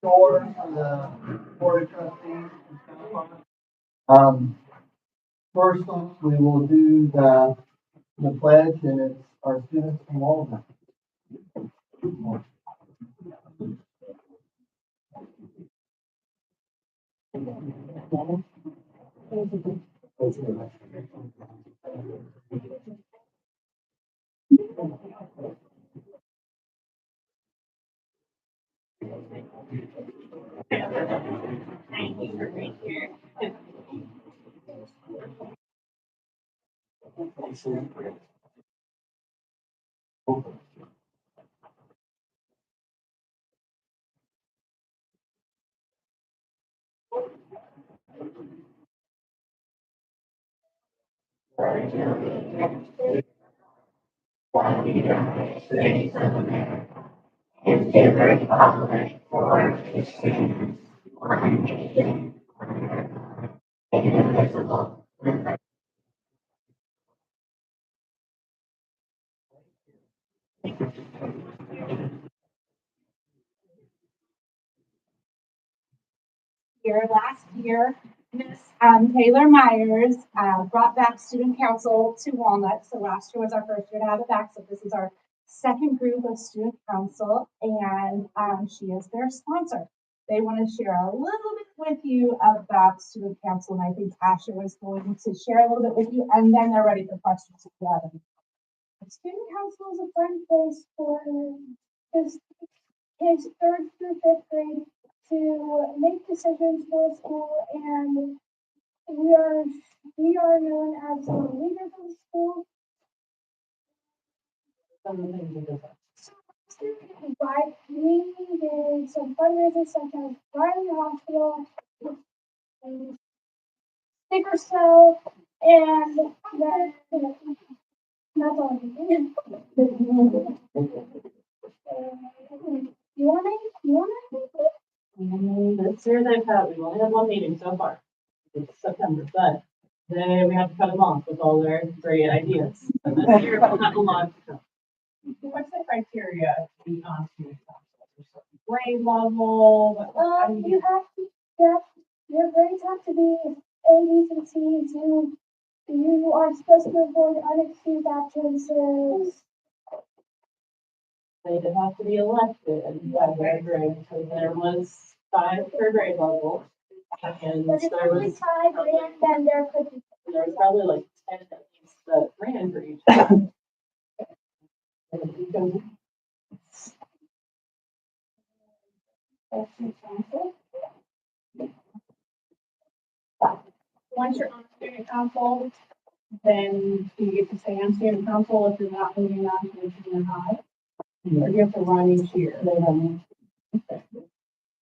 Door for the board of trustees. Um, first off, we will do the pledge, and it's our students from Walden. Year last year, Miss Taylor Myers brought back student council to Walnut. So last year was our first year to have it back. So this is our second group of student council, and she is their sponsor. They want to share a little bit with you about student council, and I think Asher was going to share a little bit with you, and then they're ready for questions if you have any. Student council is a fun place for kids third through fifth grade to make decisions for the school, and we are known as the leaders of the school. But we did some fundraisers such as Riley Hospital, and sticker sell, and that's all. You want to? You want to? This year they've had, we've only had one meeting so far. It's September, but we have to cut them off with all their great ideas. And this year we'll have a lot to come. What's the criteria to be on student council? Grade level? You have to, your grades have to be A, B's, and C's. You are supposed to avoid unexcused absences. They did have to be elected by their grade, because there was 5 per grade level. And But if there only was 5 ran, then there could be. there was probably like 10 that ran for each. Once you're on student council, then you get to stay on student council if you're not moving on to the junior high. Or you have to run each year.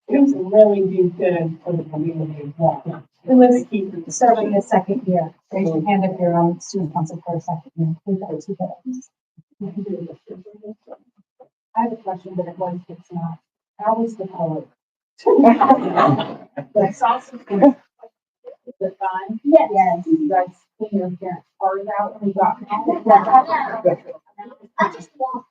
Student to really do good for the community as well. Who was Keep serving a second year? Raise your hand if you're on student council for a second year. We've got two veterans. I have a question, but it's not. How was the color? I saw some. Is it fine? Yes. Yes, you guys clean your parents' cars out when you got home. I just walked.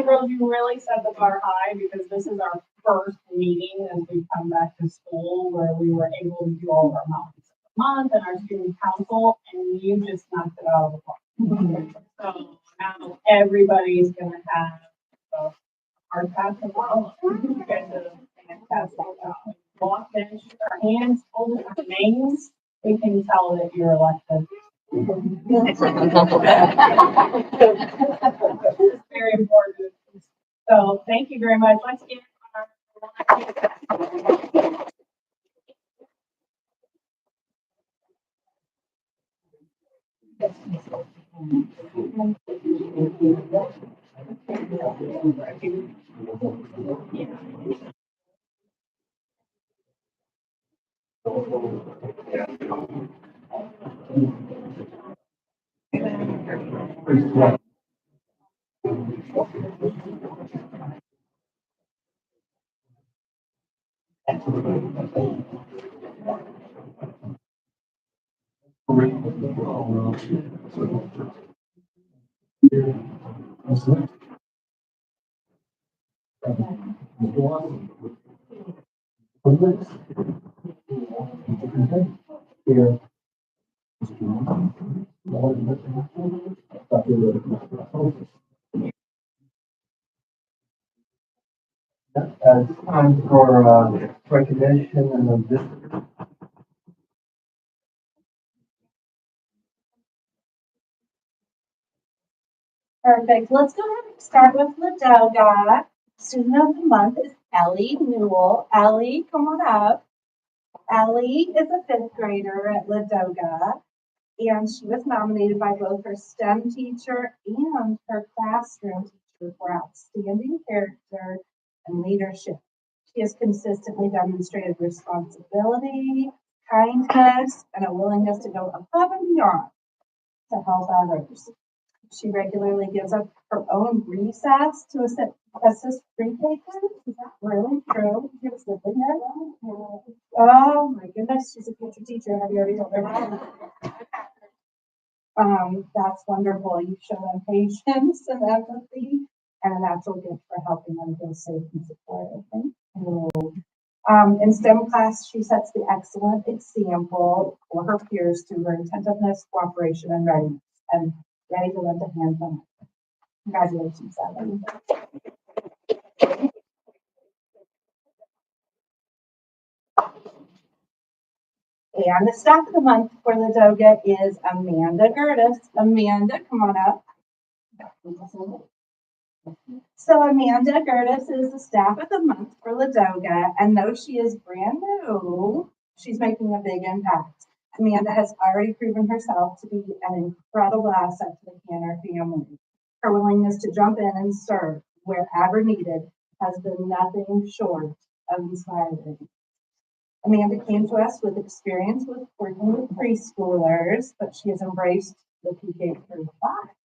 Girls, you really set the bar high because this is our first meeting as we come back to school where we were able to do all of our mountains of the month and our student council, and you just knocked it out of the park. So now everybody's gonna have a hard pass to follow. You guys did a fantastic job. Walk in, shoot our hands, hold our names, we can tell that you're elected. It's very important. So thank you very much. Let's get Here. It's time for recognition and a visitor. Perfect. Let's go ahead and start with Ladoga. Student of the month is Ellie Newell. Ellie, come on up. Ellie is a fifth grader at Ladoga, and she was nominated by both her STEM teacher and her classroom teacher for outstanding character and leadership. She has consistently demonstrated responsibility, kindness, and a willingness to go above and beyond to help others. She regularly gives up her own recess to assist pre-K kids. Is that really true? You have a sibling there? Oh my goodness, she's a future teacher. Have you already told her? That's wonderful. You show them patience and empathy and a natural gift for helping them feel safe and supported. Thank you. In STEM class, she sets the excellent example for her peers through her attentiveness, cooperation, and readiness, and ready to lend a hand on it. Congratulations, Ellie. And the staff of the month for Ladoga is Amanda Gertis. Amanda, come on up. So Amanda Gertis is the staff of the month for Ladoga, and though she is brand new, she's making a big impact. Amanda has already proven herself to be an incredible asset to the Canner family. Her willingness to jump in and serve wherever needed has been nothing short of inspiring. Amanda came to us with experience with working with preschoolers, but she has embraced the PK through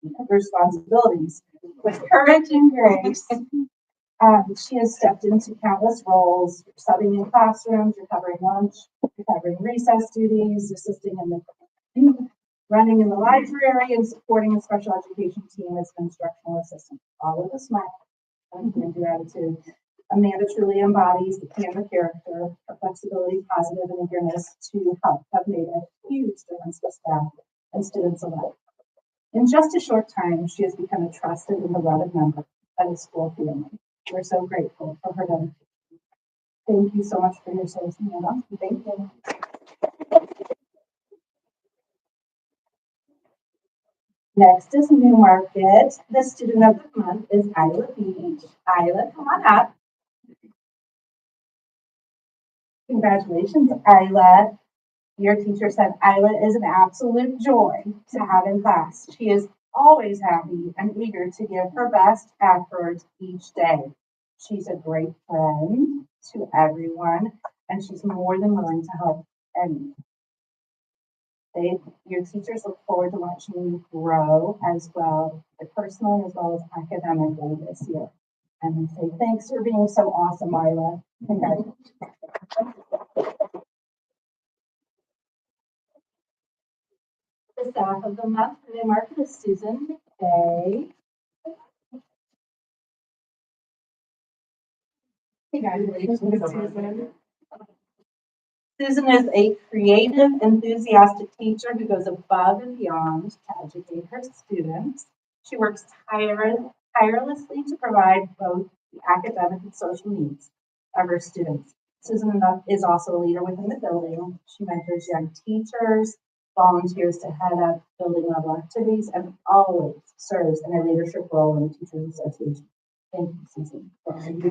5 responsibilities with courage and grace. She has stepped into countless roles, subbing in classrooms, recovering lunch, recovering recess duties, assisting in the running in the library, and supporting the special education team as an instructional assistant. All with a smile and gratitude. Amanda truly embodies the Canada character. Her flexibility, positive, and eagerness to help have made a huge difference with staff and students alike. In just a short time, she has become a trusted and beloved member of the school family. We're so grateful for her dedication. Thank you so much for your service, Amanda. Thank you. Next is Newmarket. The student of the month is Isla Beach. Isla, come on up. Congratulations, Isla. Your teacher said Isla is an absolute joy to have in class. She is always happy and eager to give her best effort each day. She's a great friend to everyone, and she's more than willing to help anyone. Your teachers look forward to watching you grow as well, personally as well as academically this year. And we say, thanks for being so awesome, Marla. Congratulations. The staff of the month for the market is Susan McKay. Congratulations, Susan. Susan is a creative, enthusiastic teacher who goes above and beyond to educate her students. She works tirelessly to provide both the academic and social needs of her students. Susan is also a leader within the building. She mentors young teachers, volunteers to head up building level activities, and always serves in a leadership role in the Teachers Association. Thank you, Susan, for all you do.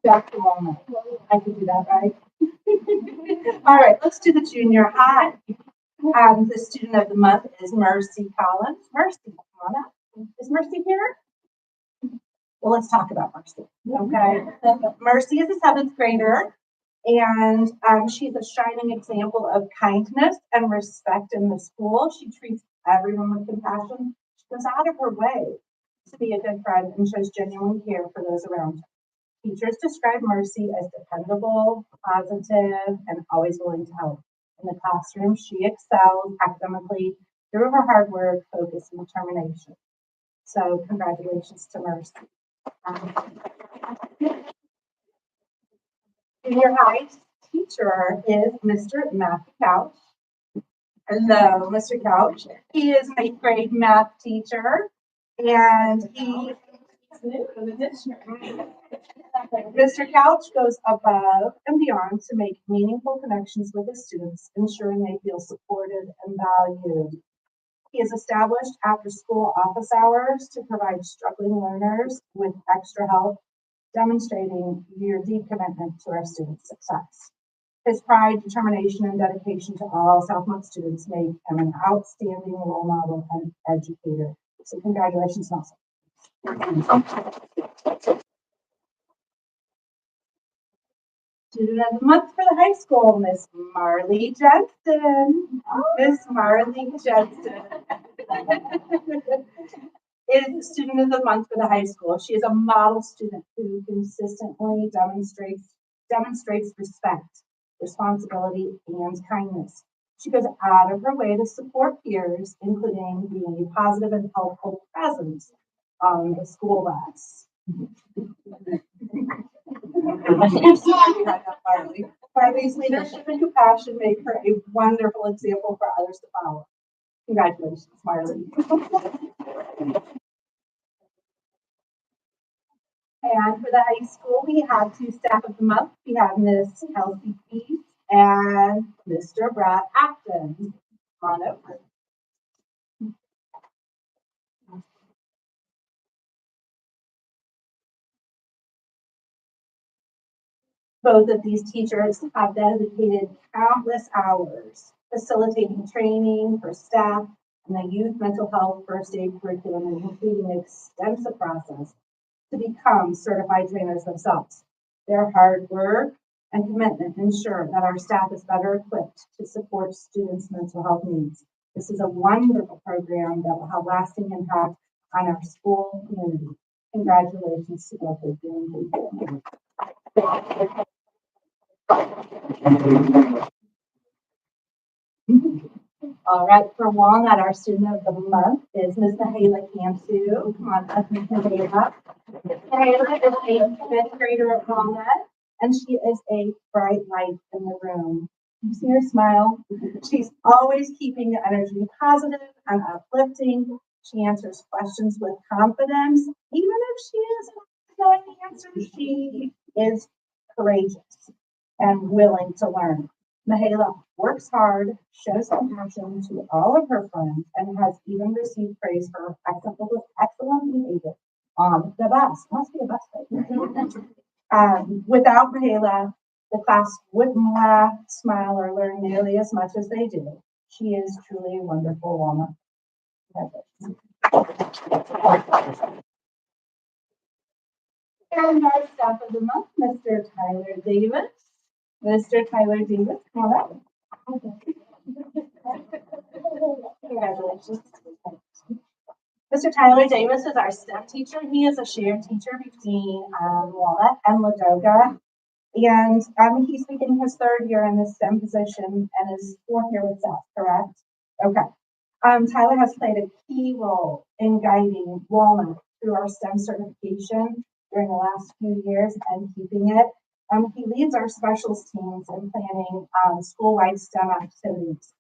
Back to Walnut. I can do that, right? All right, let's do the junior high. The student of the month is Mercy Collins. Mercy, come on up. Is Mercy here? Well, let's talk about Mercy. Okay. Mercy is a seventh grader, and she's a shining example of kindness and respect in the school. She treats everyone with compassion. She goes out of her way to be a good friend and shows genuine care for those around her. Teachers describe Mercy as dependable, positive, and always willing to help. In the classroom, she excels academically through her hard work, focus, and determination. So congratulations to Mercy. Junior high teacher is Mr. Matthew Couch. Hello, Mr. Couch. He is an 8th grade math teacher, and he Mr. Couch goes above and beyond to make meaningful connections with his students, ensuring they feel supported and valued. He has established after-school office hours to provide struggling learners with extra help, demonstrating your deep commitment to our students' success. His pride, determination, and dedication to all Southmont students make him an outstanding role model and educator. So congratulations, Nelson. Student of the month for the high school, Miss Marley Jensen. Miss Marley Jensen is the student of the month for the high school. She is a model student who consistently demonstrates respect, responsibility, and kindness. She goes out of her way to support peers, including being a positive and helpful presence on the school bus. Marley's leadership and compassion make her a wonderful example for others to follow. Congratulations, Marley. And for the high school, we have 2 staff of the month. We have Miss Kelsey Pease and Mr. Brad Acton. Come on over. Both of these teachers have dedicated countless hours facilitating training for staff and the youth mental health first aid curriculum and completing an extensive process to become certified trainers themselves. Their hard work and commitment ensure that our staff is better equipped to support students' mental health needs. This is a wonderful program that will have lasting impact on our school community. Congratulations to both of you. All right, for Walnut, our student of the month is Miss Mahala Cantu. Come on up, Miss Mahala. Mahala is a 5th grader at Walnut, and she is a bright light in the room. You see her smile? She's always keeping the energy positive and uplifting. She answers questions with confidence. Even if she isn't knowing the answer, she is courageous and willing to learn. Mahala works hard, shows compassion to all of her friends, and has even received praise for her excellent behavior on the bus. Must be a bus thing. Without Mahala, the class wouldn't laugh, smile, or learn nearly as much as they do. She is truly a wonderful woman. And our staff of the month, Mr. Tyler Davis. Mr. Tyler Davis, come on up. Congratulations. Mr. Tyler Davis is our STEM teacher. He is a shared teacher between Walnut and Ladoga. And he's beginning his third year in this STEM position and his fourth year with us, correct? Okay. Tyler has played a key role in guiding Walnut through our STEM certification during the last few years and keeping it. He leads our specials teams in planning school-wide STEM activities.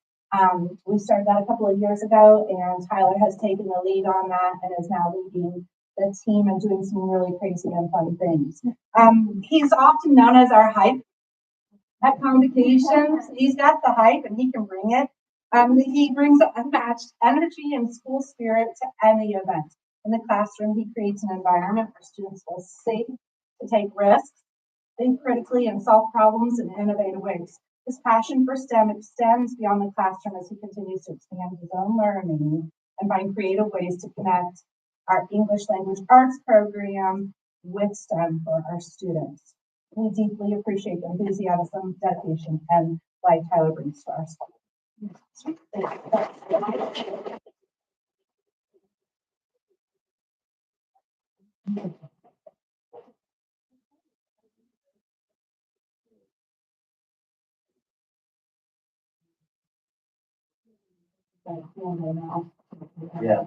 We started that a couple of years ago, and Tyler has taken the lead on that and is now leading the team and doing some really crazy and fun things. He's often known as our hype at convocations. He's got the hype and he can bring it. He brings unmatched energy and school spirit to any event. In the classroom, he creates an environment where students feel safe to take risks, think critically, and solve problems in innovative ways. His passion for STEM extends beyond the classroom as he continues to expand his own learning and find creative ways to connect our English language arts program with STEM for our students. We deeply appreciate the enthusiasm, dedication, and life Tyler brings to our school. Yeah.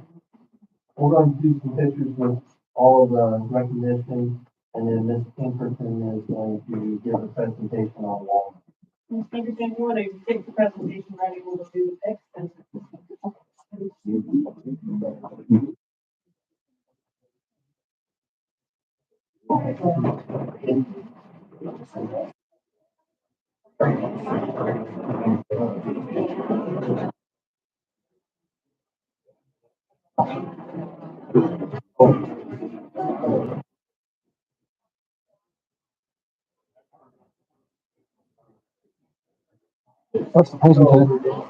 We're going to do some pictures with all of the recognition, and then Ms. Pinkerton is going to give a presentation on wall. Ms. Pinkerton, you want to take the presentation ready, we'll do the next. What's the presentation?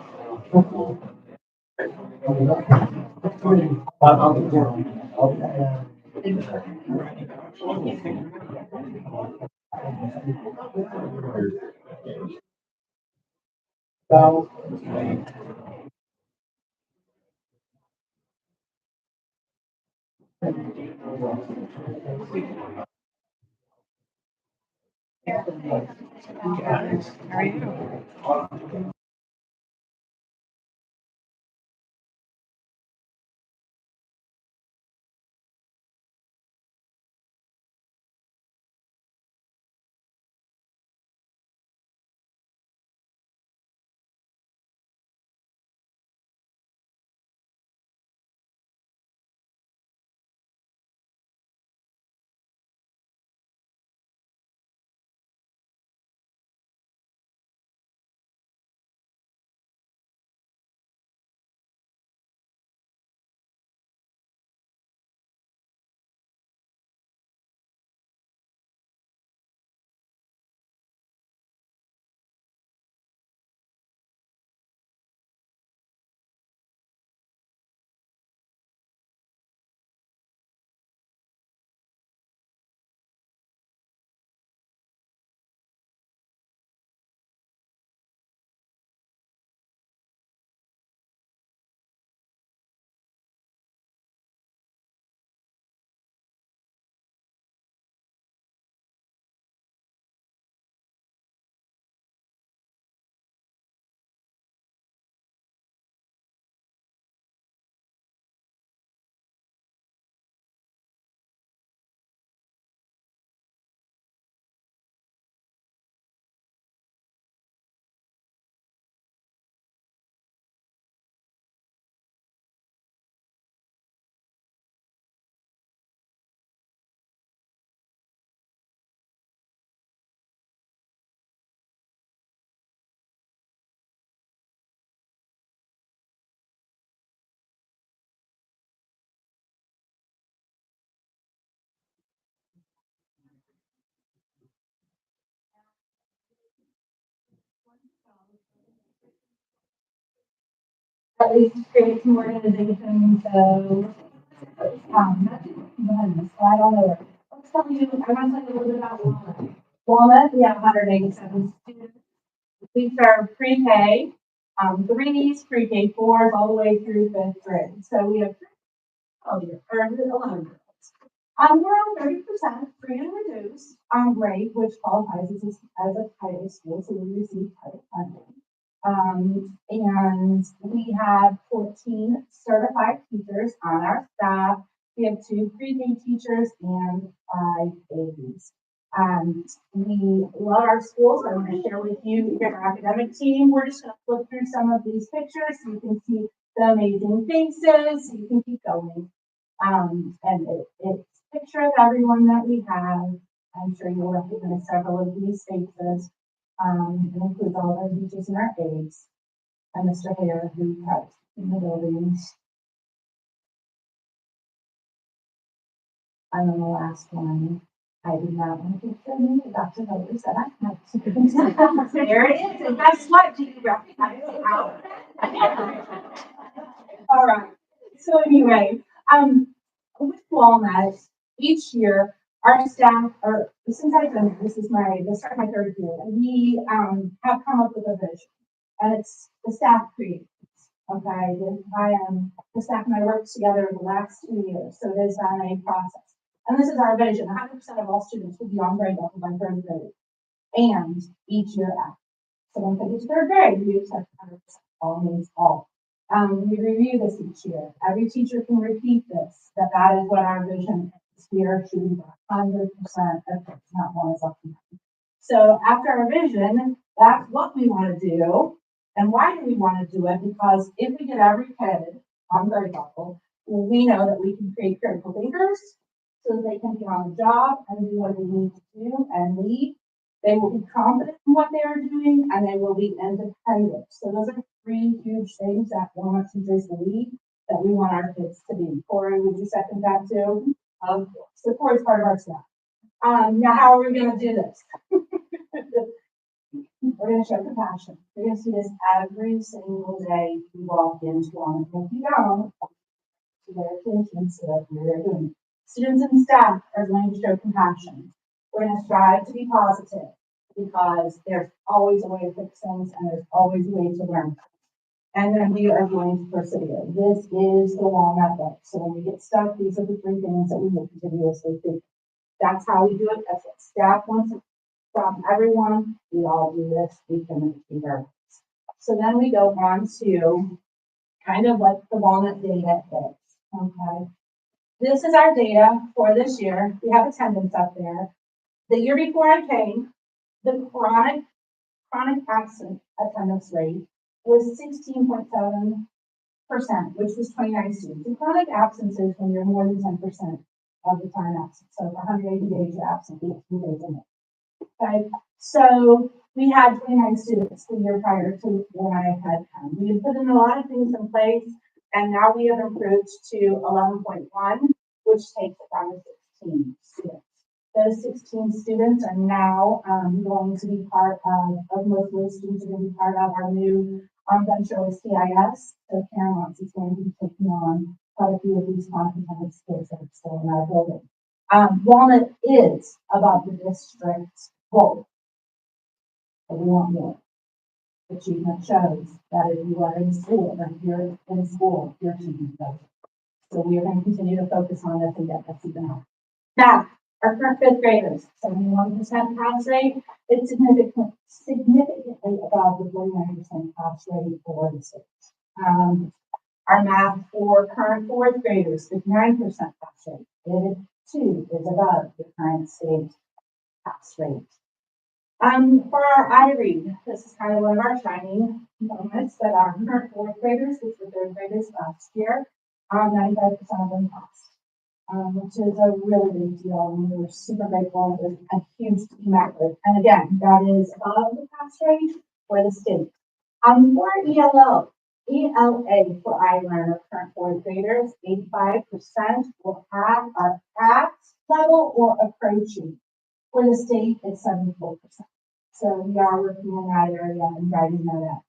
At least create some organization, so So I don't know. Let's tell you, I want to tell you a little bit about Walnut. Walnut, we have 187 students. We serve pre-K, threes, pre-K fours, all the way through fifth grade. So we have, oh, dear, or 11 grades. We're on 30% free and reduced grade, which qualifies as a title school, so we receive title funding. And we have 14 certified teachers on our staff. We have 2 pre-K teachers and 5 ADs. We love our schools. I'm going to share with you our academic team. We're just going to flip through some of these pictures so you can see the amazing faces, so you can keep going. And it's a picture of everyone that we have. I'm sure you'll recognize several of these faces. It includes all our teachers and our aides, and Mr. Hare, who helps in the buildings. And then the last one, I did not want to picture me, but Dr. Hiller said I had to. There it is, and guess what? Do you recognize the outfit? All right, so anyway, with Walnut, each year, our staff, or since I've been here, this is my 3rd year, we have come up with a vision, and it's the staff creates. Okay, the staff and I worked together the last 2 years, so it is on a process. And this is our vision: 100% of all students will be on grade level by 3rd grade, and each year after. So once they get to 3rd grade, we expect 100%. All means all. We review this each year. Every teacher can repeat this, that is what our vision is. We are shooting for 100% of kids, not one is up to 9. So after our vision, that's what we want to do. And why do we want to do it? Because if we get every kid on grade level, we know that we can create critical thinkers so that they can be on the job and do what they need to do and lead. They will be confident in what they are doing, and they will be independent. So those are 3 huge things that Walnut teachers lead that we want our kids to be. Corey, would you second that too? So Corey's part of our staff. Now, how are we going to do this? We're going to show compassion. You're going to see this every single day you walk into Walnut. If you don't, to their attention so that we're doing it. Students and staff are going to show compassion. We're going to strive to be positive because there's always a way to fix things and there's always a way to learn. And then we are going to persevere. This is the Walnut way. So when we get stuck, these are the 3 things that we will continuously do. That's how we do it. That's what staff wants from everyone. We all do this. We can achieve our goals. So then we go on to kind of what the Walnut data is. Okay. This is our data for this year. We have attendance up there. The year before I came, the chronic absent attendance rate was 16.7%, which was 29 students. And chronic absence is when you're more than 10% of the time absent. So for 180 days, you're absent 18 days in it. Okay, so we had 29 students the year prior to when I had come. We had put in a lot of things in place, and now we have improved to 11.1, which takes it down to 16 students. Those 16 students are now going to be part of most of those students are going to be part of our new venture with CIS. So Paramount is going to be taking on quite a few of these content skills that are still in our building. Walnut is about the district's goal, but we want more. Achievement shows that if you are in school, or if you're in school, your achievement shows. So we are going to continue to focus on this and get this even higher. Now, our current 5th graders, 71% pass rate. It's significantly above the 49% pass rate for the state. Our math for current 4th graders, 59% pass rate. It too is above the current state pass rate. For our iRead, this is kind of one of our shining moments that our current 4th graders, which were 3rd graders last year, 95% of them passed, which is a really big deal. And we were super grateful. It was a huge team effort. And again, that is above the pass rate for the state. For ELA for iLearn, current 4th graders, 85% will have are at level or approaching. For the state, it's 74%. So we are working in that area and driving that up.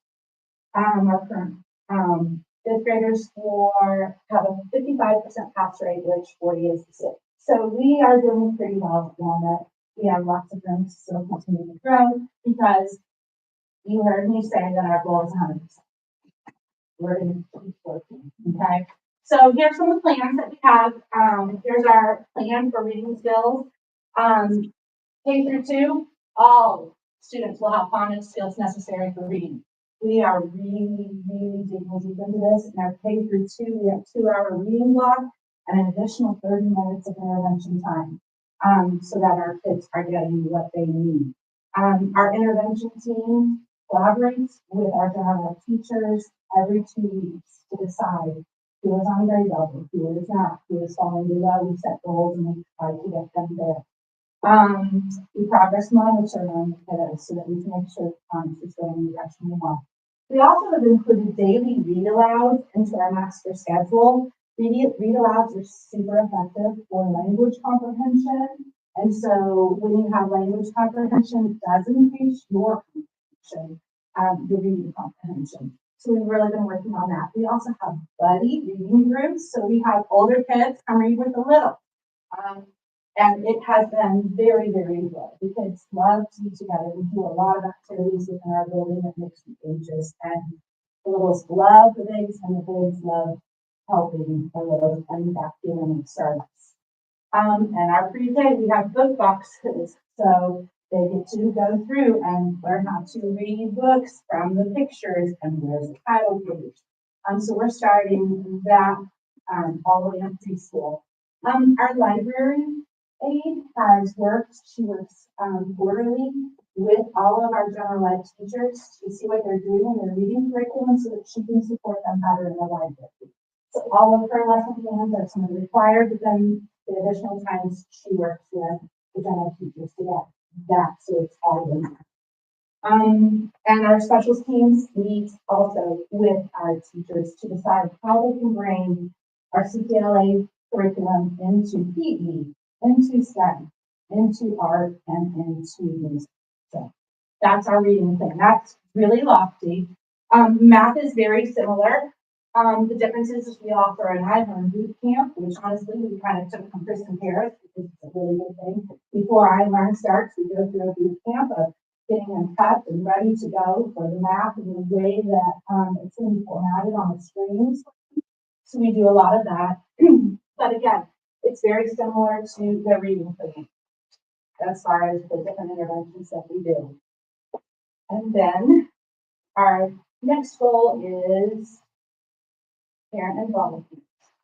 Our current Fifth graders have a 55% pass rate, which 40 is the sixth. So we are doing pretty well on that. We have lots of room to still continue to grow because you heard me say that our goal is 100%. We're going to keep working, okay? So here's some of the plans that we have. Here's our plan for reading skills. K through 2, all students will have phonics skills necessary for reading. We are really, really digging deep into this. In our K through 2, we have 2-hour reading block and an additional 30 minutes of intervention time, so that our kids are getting what they need. Our intervention team collaborates with our general ed teachers every 2 weeks to decide who is on grade level, who is not, who is falling below. We set goals and we try to get them there. We progress monitor on the kiddos so that we can make sure the is going in the direction we want. We also have included daily read alouds into our master schedule. Read alouds are super effective for language comprehension. And so when you have language comprehension, it does increase your comprehension, your reading comprehension. So we've really been working on that. We also have buddy reading groups. So we have older kids come read with the little. And it has been very, very good. The kids love to be together. We do a lot of activities within our building that mix the ages. And the littles love the bigs and the bigs love helping the littles and back doing service. And our pre-K, we have book boxes. So they get to go through and learn how to read books from the pictures and where's the title page. So we're starting that all the way up preschool. Our library aide has worked. She works quarterly with all of our general ed teachers to see what they're doing in their reading curriculum so that she can support them better in the library. So all of her lesson plans are some of the required, but then the additional times she works with the general teachers to get that, so it's all in there. And our specials teams meet also with our teachers to decide how they can bring our CPLA curriculum into PE, into STEM, into art, and into music. So that's our reading plan. That's really lofty. Math is very similar. The difference is we offer an I-Learn boot camp, which honestly we kind of took from Kristen Harris because it's a really good thing. Before I-Learn starts, we go through a boot camp of getting them prepped and ready to go for the math in the way that it's going to be formatted on the screens. So we do a lot of that. But again, it's very similar to the reading plan as far as the different interventions that we do. And then our next goal is parent involvement.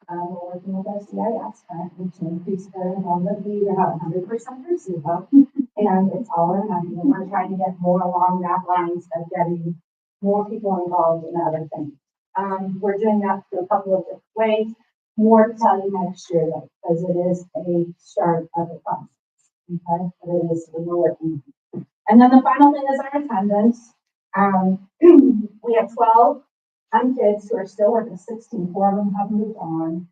We're working with our CIS currently to increase parent involvement. We either have 100% or zero, and it's all or nothing. And we're trying to get more along that lines of getting more people involved in other things. We're doing that through a couple of different ways. More to tell you next year, though, because it is a start of the process. Okay, but it is we're working. And then the final thing is our attendance. We have 12 kids who are still with us. 16, 4 of them have moved on.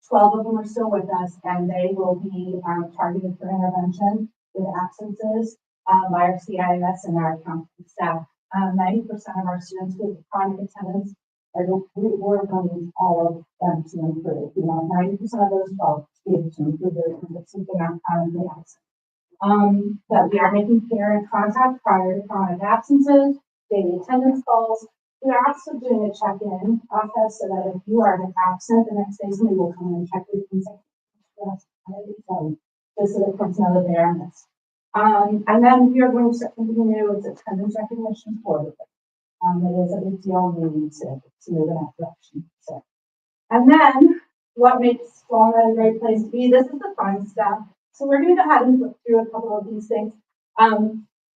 12 of them are still with us, and they will be targeted for intervention with absences by our CIS and our counseling staff. 90% of our students with chronic attendance we're running all of them to improve. 90% of those 12 to be able to improve their attendance and get out of the absence. But we are making parent contact prior to chronic absences, daily attendance calls. We are also doing a check-in process so that if you are absent the next day, somebody will come in and check with you and say, so just so the kids know that they are missed. And then we are going to start something new. It's attendance recognition quarterly. It is a big deal needing to move in that direction. So, and then what makes Walnut a great place to be? This is the fun stuff. So we're going to go ahead and look through a couple of these things.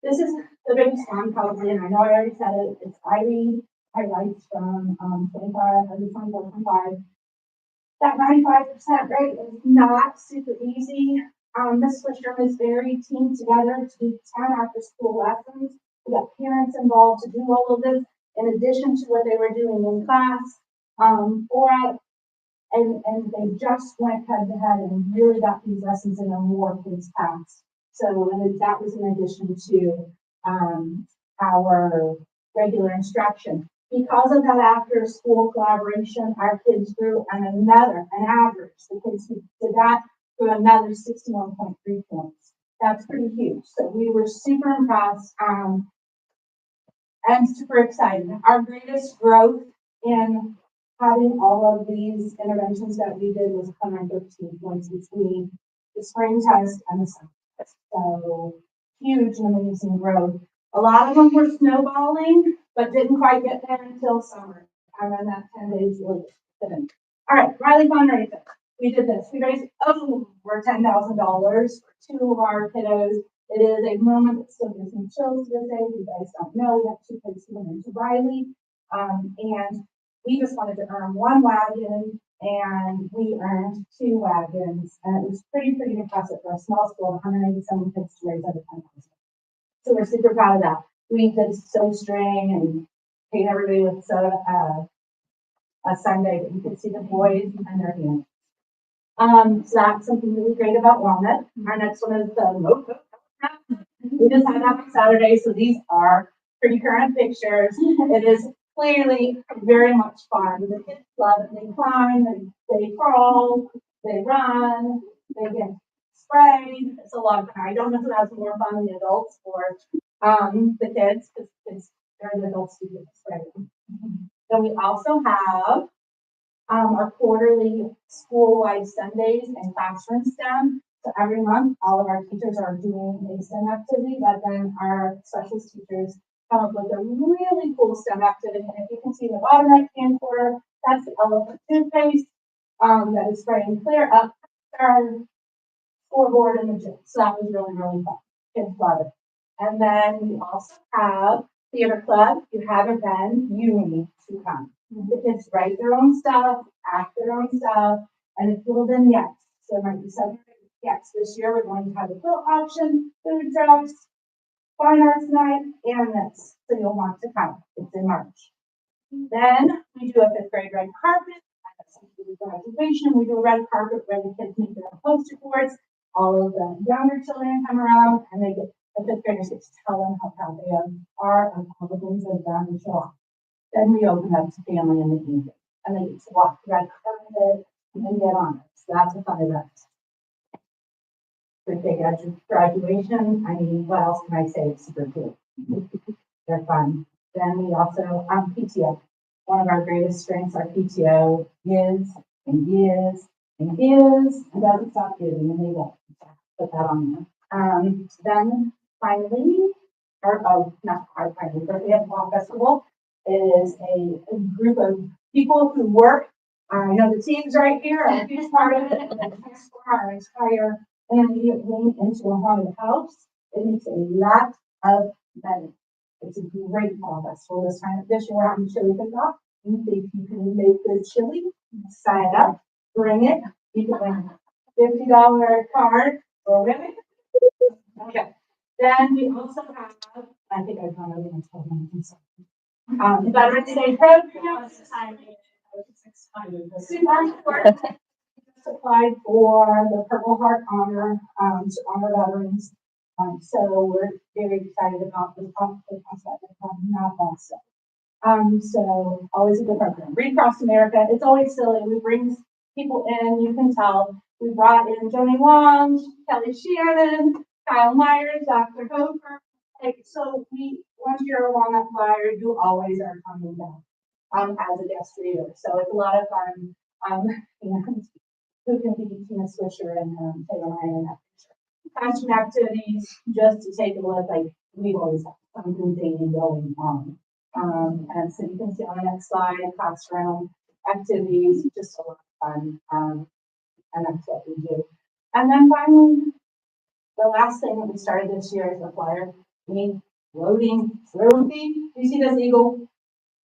This is the biggest one probably, and I know I already said it. It's I read highlights from 24-25. That 95% rate is not super easy. Ms. Swishram is very teamed together to do 10 after school lessons. We got parents involved to do all of this in addition to what they were doing in class. And they just went head to head and really got these lessons in a more kids class. So that was in addition to our regular instruction. Because of that after-school collaboration, our kids grew an average, the kids who did that grew another 61.3 points. That's pretty huge. So we were super impressed and super excited. Our greatest growth in having all of these interventions that we did was 113 points between the spring test and the summer test. So huge and amazing growth. A lot of them were snowballing, but didn't quite get there until summer. And then that 10 days later. All right, Riley fundraiser. We did this. We raised over $10,000 for two of our kiddos. It is a moment that still gives me chills to this day. You guys don't know. We have two kids who went into Riley. And we just wanted to earn one wagon, and we earned two wagons. And it was pretty impressive for a small school of 187 kids to raise over 10,000. So we're super proud of that. We did sew string and paid everybody with a Sunday, but you could see the boys and their hands. So that's something really great about Walnut. Our next one is the Moco. We just had that on Saturday, so these are pretty current pictures. It is clearly very much fun. The kids love it. They climb, they crawl, they run, they get sprayed. It's a lot of fun. I don't know who has more fun than the adults or the kids, because they're the adults who get sprayed. Then we also have our quarterly school-wide Sundays and classroom STEM. So every month, all of our teachers are doing a STEM activity, but then our specialist teachers come up with a really cool STEM activity. And if you can see the bottom right-hand corner, that's the elephant toothpaste that is spraying clear up our scoreboard in the gym. So that was really fun. Kids love it. And then we also have theater club. If you haven't been, you need to come. The kids write their own stuff, act their own stuff, and it's little vignettes. So there might be some vignettes. This year we're going to have a quilt auction, food trucks, fine arts night, and this. So you'll want to come. It's in March. Then we do a fifth grade red carpet. Graduation. We do a red carpet where the kids make their own poster boards. All of the younger children come around, and they get the fifth graders get to tell them how proud they are of all the things they've done and show off. Then we open up to family in the evening, and they get to walk the red carpet and get on it. So that's a fun event. Birthday graduation. I mean, what else can I say? It's super cool. They're fun. Then we also PTO. One of our greatest strengths, our PTO gives and gives and gives and doesn't stop giving, and they won't. Put that on there. Then finally, not quite finally, but we have Fall Festival. It is a group of people who work. I know the team's right here. A huge part of it. And our entire intermediate wing into a haunted house. It makes a lot of money. It's a great Fall Festival this time. This year we're having chili cook-off. You think you can make good chili? Sign up, bring it. You can win a $50 card for women. Okay. Then we also have, I think I've gone over and told them. Veterans Day program. Super important. Just applied for the Purple Heart honor to honor veterans. So we're very excited about the prospect of coming up also. So always a good program. Read Across America. It's always silly. We bring people in. You can tell. We brought in Joni Wong, Kelly Shannon, Kyle Myers, Dr. Hofer. So once you're a Walnut Flyer, you always are coming back as a guest reader. So it's a lot of fun. And who can be Tina Swisher and Taylor Meyer in that picture? Classroom activities, just to take a look, like we've always had something daily going on. And so you can see on the next slide, classroom activities, just a lot of fun. And that's what we do. And then finally, the last thing that we started this year is a flyer. Floating. You see this eagle?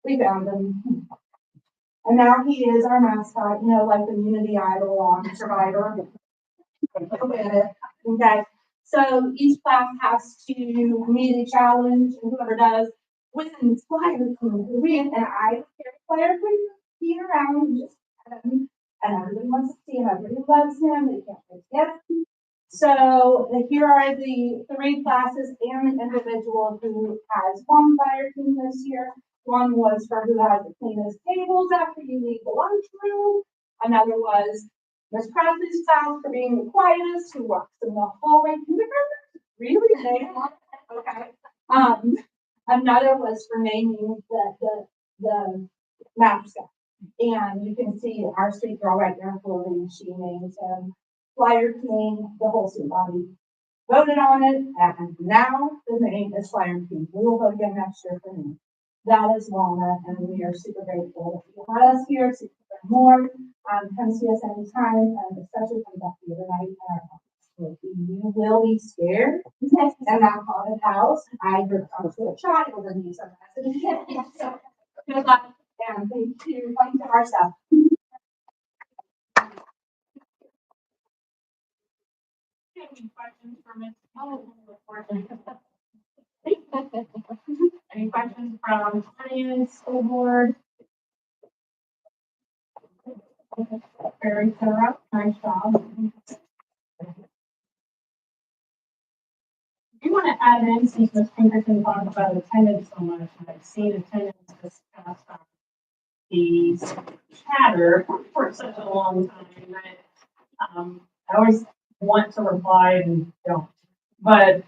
We found him. And now he is our mascot, like the Unity Idol on Survivor. Okay. So each class has to meet a challenge, and whoever does wins flyers can win. And I carry flyers with around just and everybody wants to see him, everybody loves him, they can't wait to get him. So here are the three classes and the individual who has won flyer team this year. One was for who has the cleanest tables after you leave the lunchroom. Another was Miss Presley's class for being the quietest, who walks in the hallway. Kindergarten? Really? Okay. Another was for naming the mascot. And you can see our street girl right there in Florida, she named him Flyer King, the whole student body voted on it, and now the name is Flyer King. We will vote again next year for him. That is Walnut, and we are super grateful that you had us here to learn more. Come see us anytime, and especially come back the other night in our office. You will be scared in that haunted house. I heard to a child and you said that. Good luck, and thank you. Thank you to our staff. Any questions for Ms. Any questions from audience, school board? Very thorough, nice job. Do you want to add in, since Ms. Pinkerton talked about attendance so much, and I've seen attendance this past time, the chatter for such a long time that, I always want to reply and don't. But,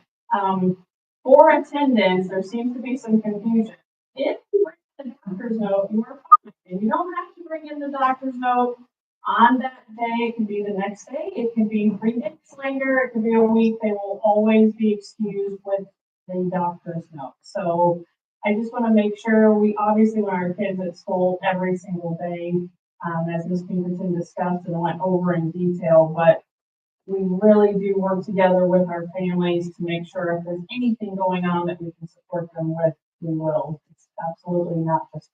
for attendance, there seems to be some confusion. If you bring the doctor's note, you are fine. And you don't have to bring in the doctor's note on that day. It can be the next day. It could be 3 days later. It could be a week. They will always be excused with the doctor's note. So I just want to make sure we obviously want our kids at school every single day, as Ms. Pinkerton discussed and went over in detail, but we really do work together with our families to make sure if there's anything going on that we can support them with, we will. It's absolutely not just.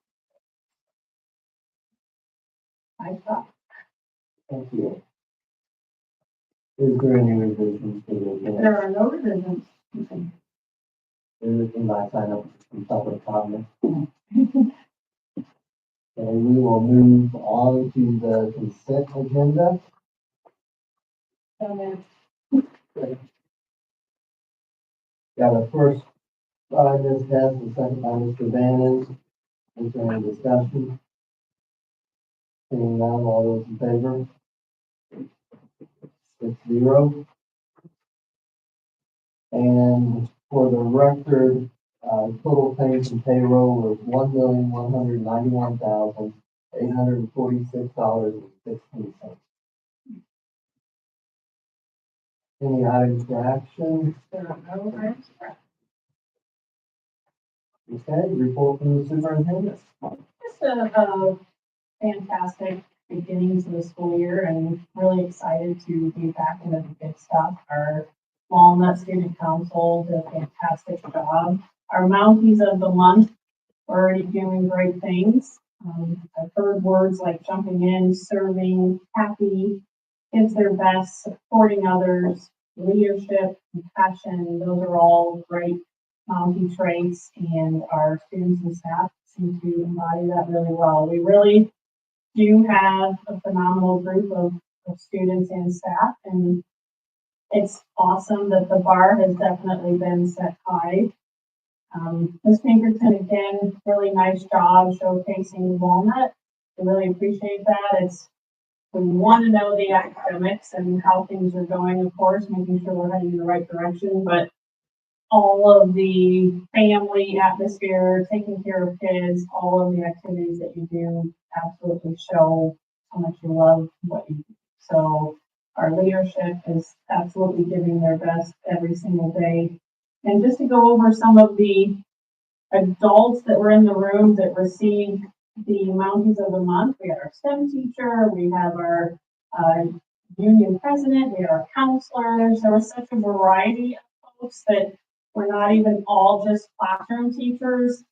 I thought. Thank you. Is there any revisions to the agenda? There are no revisions. Anything I sign up for public comment? Okay, we will move on to the consent agenda. Got a first by Ms. Hess, and second by Mr. Bannon. Is there any discussion? Seeing none, all those in favor? 6-0. And for the record, total claims and payroll was $1,191,846.16. Any items for action? There are no items. Okay, report from the superintendent. Just a fantastic beginning to the school year and really excited to be back into the good stuff. Our Walnut Student Council did a fantastic job. Our Mounties of the Month are already doing great things. I've heard words like jumping in, serving, happy, gives their best, supporting others, leadership, compassion. Those are all great Mountie traits, and our students and staff seem to embody that really well. We really do have a phenomenal group of students and staff, and it's awesome that the bar has definitely been set high. Ms. Pinkerton, again, really nice job showcasing Walnut. I really appreciate that. We want to know the academics and how things are going, of course, making sure we're heading in the right direction, but all of the family atmosphere, taking care of kids, all of the activities that you do absolutely show how much you love what you do. So our leadership is absolutely giving their best every single day. And just to go over some of the adults that were in the room that received the Mounties of the Month, we had our STEM teacher, we have our union president, we had our counselors. There was such a variety of folks that we're not even all just classroom teachers,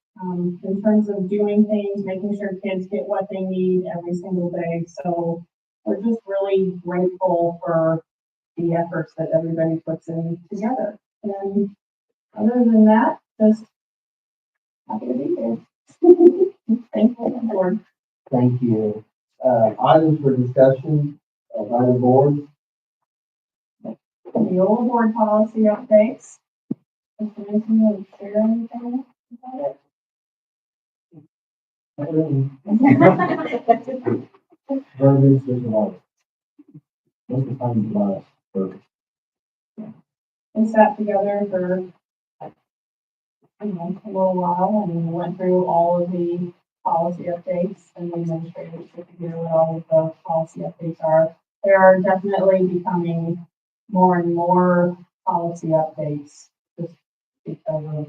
in terms of doing things, making sure kids get what they need every single day. So we're just really grateful for the efforts that everybody puts in together. And other than that, just happy to be here. Thank you, board. Thank you. Items for discussion by the board. The old board policy updates. If there's anything you want to share anything about it? Verbiage, there's a lot. Most of the time, a lot of verbiage. We sat together for, a little while and went through all of the policy updates and the administrators get to hear what all of the policy updates are. There are definitely becoming more and more policy updates just because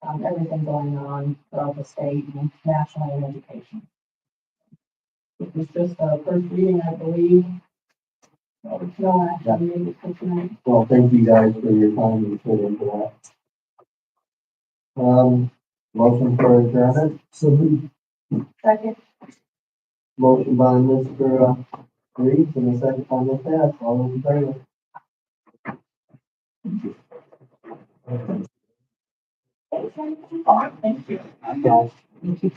of everything going on throughout the state and nationally in education. It was just a first reading, I believe. So there's no action needed for tonight. Well, thank you guys for your time and put into that. Motion for adjournment? Second. Motion by Mr. Reeves and a second by Ms. Bass. All those in favor? Thank you. Thank you.